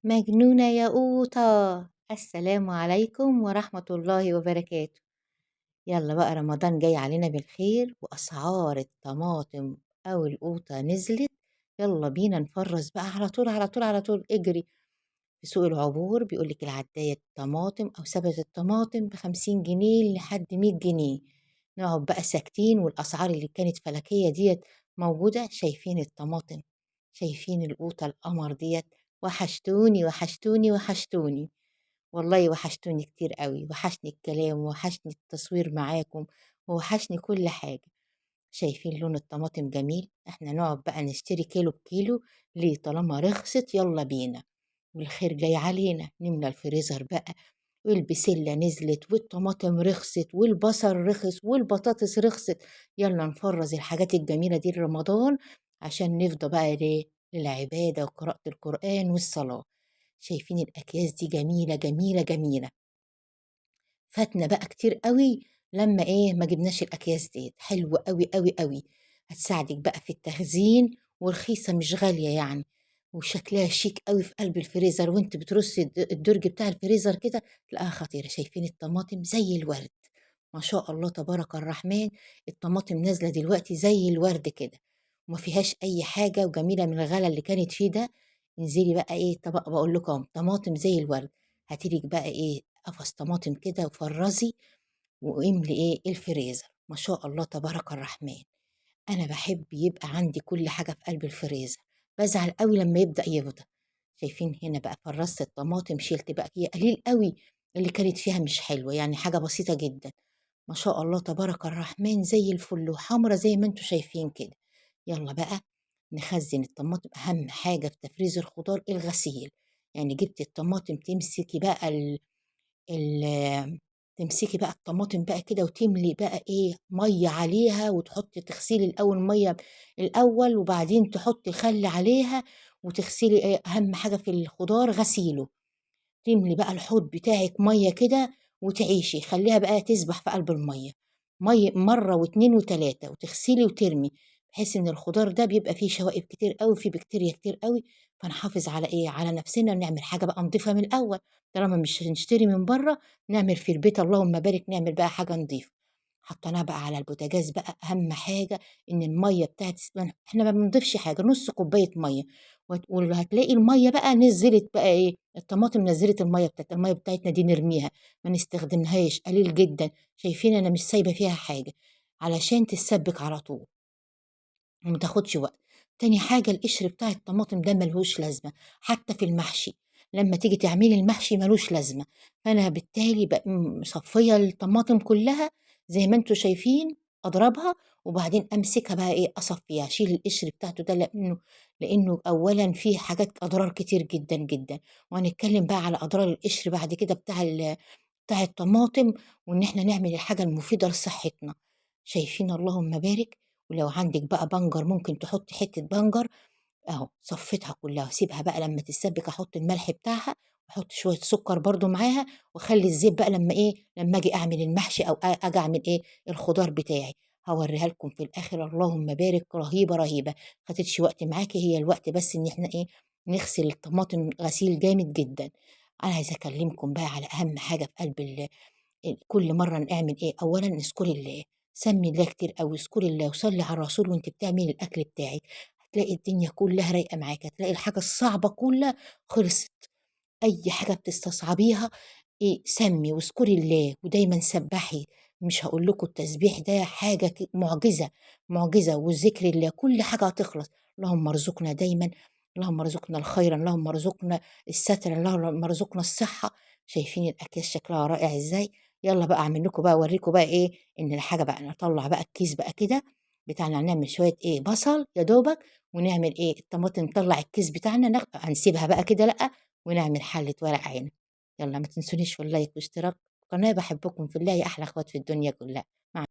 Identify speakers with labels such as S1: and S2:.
S1: مجنونة يا قوطة، السلام عليكم ورحمة الله وبركاته. يلا بقى رمضان جاي علينا بالخير وأسعار الطماطم أو القوطة نزلت. يلا بينا نفرز بقى على طول على طول على طول اجري. في سوق العبور بيقولك العداية الطماطم أو سبت الطماطم ب50 جنيه لحد 100 جنيه. نقعد بقى ساكتين والأسعار اللي كانت فلكية ديت موجودة. شايفين الطماطم، شايفين القوطة القمر ديت. وحشتوني وحشتوني وحشتوني، والله وحشتوني كتير قوي. وحشني الكلام وحشني التصوير معاكم ووحشني كل حاجة. شايفين لون الطماطم جميل. احنا نقعد بقى نشتري كيلو بكيلو. ليه؟ طالما رخصت يلا بينا والخير جاي علينا. نملى الفريزر بقى، والبسلة نزلت والطماطم رخصت والبصل رخص والبطاطس رخصت. يلا نفرز الحاجات الجميلة دي لرمضان عشان نفضى بقى ليه؟ للعبادة وقراءة القرآن والصلاة. شايفين الأكياس دي جميلة جميلة جميلة. فاتنا بقى كتير قوي لما ما جبناش الأكياس ديت. حلوة قوي قوي قوي، هتساعدك بقى في التخزين ورخيصة مش غالية يعني. وشكلها شيك قوي في قلب الفريزر، وانت بترصي الدرج بتاع الفريزر كده تلاقيها خطيرة. شايفين الطماطم زي الورد، ما شاء الله تبارك الرحمن. الطماطم نازلة دلوقتي زي الورد كده، وما فيهاش أي حاجة، وجميلة من الغلا اللي كانت فيه ده. انزلي بقى طبق بقول لكم طماطم زي الورد. هاتيلك بقى قفص طماطم كده وفرزي واملي الفريزر. ما شاء الله تبارك الرحمن. انا بحب يبقى عندي كل حاجه في قلب الفريزر. بزعل قوي لما يبدا يفضى. شايفين هنا بقى فرزت الطماطم، شلت بقى هي قليل قوي اللي كانت فيها مش حلوه، يعني حاجه بسيطه جدا. ما شاء الله تبارك الرحمن زي الفل وحمرة زي ما انتوا شايفين كده. يلا بقى نخزن الطماطم. اهم حاجه في تفريز الخضار الغسيل. يعني جبت الطماطم تمسكي بقى ال تمسكي بقى الطماطم بقى كده وتملي بقى ميه عليها، وتحطي تغسلي الاول ميه الاول، وبعدين تحطي خل عليها وتغسلي. اهم حاجه في الخضار غسيله. تملي بقى الحوض بتاعك ميه كده وتعيشي، خليها بقى تسبح في قلب الميه. ميه مره واتنين وتلاته وتغسلي وترمي، بحيث ان الخضار ده بيبقى فيه شوائب كتير قوي، فيه بكتيريا كتير قوي. فنحافظ على على نفسنا، ونعمل حاجه بقى نضيفها من الاول. طالما مش هنشتري من بره، نعمل في البيت اللهم بارك، نعمل بقى حاجه نضيفه. حطيناها بقى على البوتاجاز بقى. اهم حاجه ان الميه بتاعت احنا ما بنضيفش حاجه، نص كوبايه ميه. وهتلاقي الميه بقى نزلت بقى الطماطم نزلت الميه بتاعت الميه بتاعتنا دي نرميها، ما نستخدمهاش قليل جدا. شايفين انا مش سايبه فيها حاجه علشان تتسبك على طول وما تاخدش وقت. تاني حاجة القشر بتاع الطماطم ده ملهوش لازمة حتى في المحشي. لما تيجي تعملي المحشي ملوش لازمة. فأنا بالتالي بقى مصفية الطماطم كلها زي ما انتوا شايفين. أضربها وبعدين أمسكها بقى أصفيها، أشيل القشر بتاعته ده، لأنه أولا فيه حاجات أضرار كتير جدا جدا. وهنتكلم بقى على أضرار القشر بعد كده بتاع الطماطم، وإن احنا نعمل الحاجة المفيدة لصحتنا. شايفين اللهم بارك. ولو عندك بقى بنجر ممكن تحطي حتة بنجر اهو. صفيتها كلها وسيبها بقى لما تتسبك. احط الملح بتاعها واحط شوية سكر برضو معاها، واخلي الزيت بقى لما لما اجي اعمل المحشي او اجي اعمل الخضار بتاعي. هوريها لكم في الاخر اللهم بارك. رهيبة رهيبة. خدتش وقت معاكي، هي الوقت بس ان احنا نغسل الطماطم غسيل جامد جدا. انا عايزه اكلمكم بقى على اهم حاجه في قلب كل مرة نعمل أولا نذكري الله. سمي الله كتير أوي، اذكري الله وصلي على الرسول وانت بتعملي الأكل بتاعك. هتلاقي الدنيا كلها رايقة معاك، هتلاقي الحاجة الصعبة كلها خلصت. أي حاجة بتستصعبيها سمي واذكري الله ودايما سبحي. مش هقول لكم التسبيح ده حاجة معجزة. معجزة وذكر الله كل حاجة هتخلص. اللهم ارزقنا دايما، اللهم ارزقنا الخير، اللهم ارزقنا الستر، اللهم ارزقنا الصحة. شايفين الأكياس شكلها رائع ازاي. يلا بقى اعمل لكم بقى اوريكم بقى ان الحاجة بقى نطلع بقى الكيس بقى كده بتاعنا. نعمل شوية بصل يا دوبك، ونعمل الطماطم. نطلع الكيس بتاعنا هنسيبها بقى كده لأ، ونعمل حلة ورق عنب. يلا ما تنسونيش في اللايك واشتراك القناة. بحبكم في الله يا أحلى أخوات في الدنيا كلها.